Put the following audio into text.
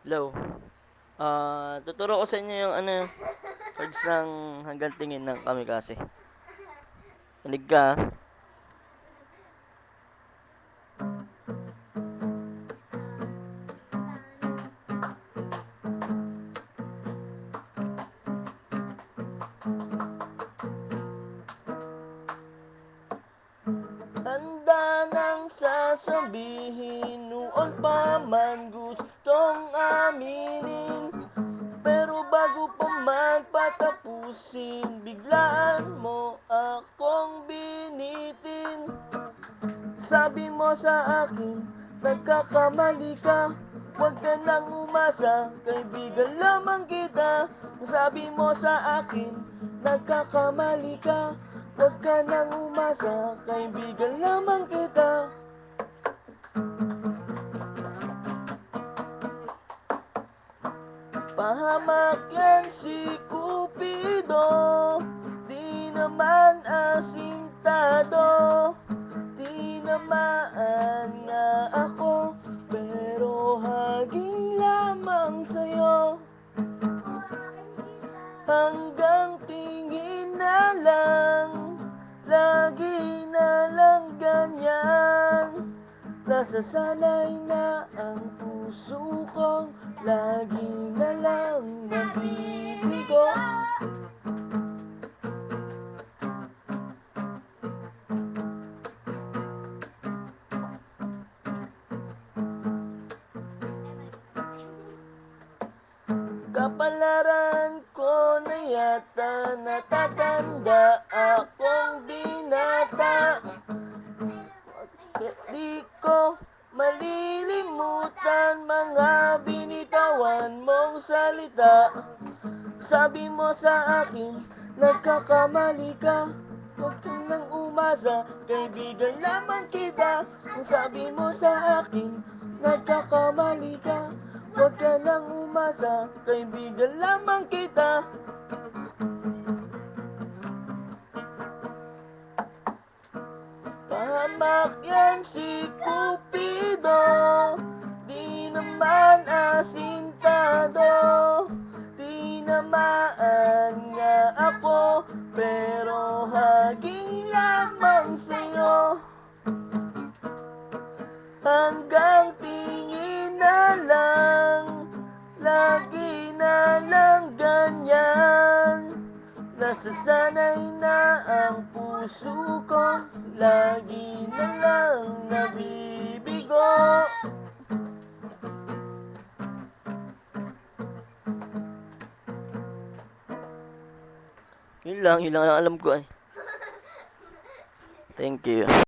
Hello. Tuturo ko sa inyo yung chords ng hanggang tingin ng Kamikase. Manig ka, ah. Handa nang sasabihin, noon pa man gustong aminin. Pero bago pa man patapusin, biglaan mo akong binitin. Sabi mo sa akin, nagkakamali ka, huwag ka nang umasa, kaibigan lamang kita. Sabi mo sa akin, nagkakamali ka, huwag ka nang umasa, kaibigan lamang kita. Pahamak yan si Cupido, di naman asintado. Tinamaan nga ako, pero haging lamang sa'yo. Hanggang tingin na lang, lagi na lang ganyan. Nasasanay na ang puso kong lagi na lang nabibigo. Kapalaran ko na yata, natatanda akong binata. Di ko malilimutan mga binitawan mong salita. Sabi mo sa akin, nagkakamali ka, huwag kang nang umasa, kaibigan lamang kita. Sabi mo sa akin, nagkakamali ka, huwag ka nang umasa, kaibigan lamang kita. Pahamak yan si Cupido, di naman asintado. Tinamaan nga ako, pero haging lamang sa'yo. Hanggang tingin na lang, lagi na lang ganyan. Nasasanay na ang puso ko, lagi na lang nabibigo. Yun lang ang alam ko eh. Thank you.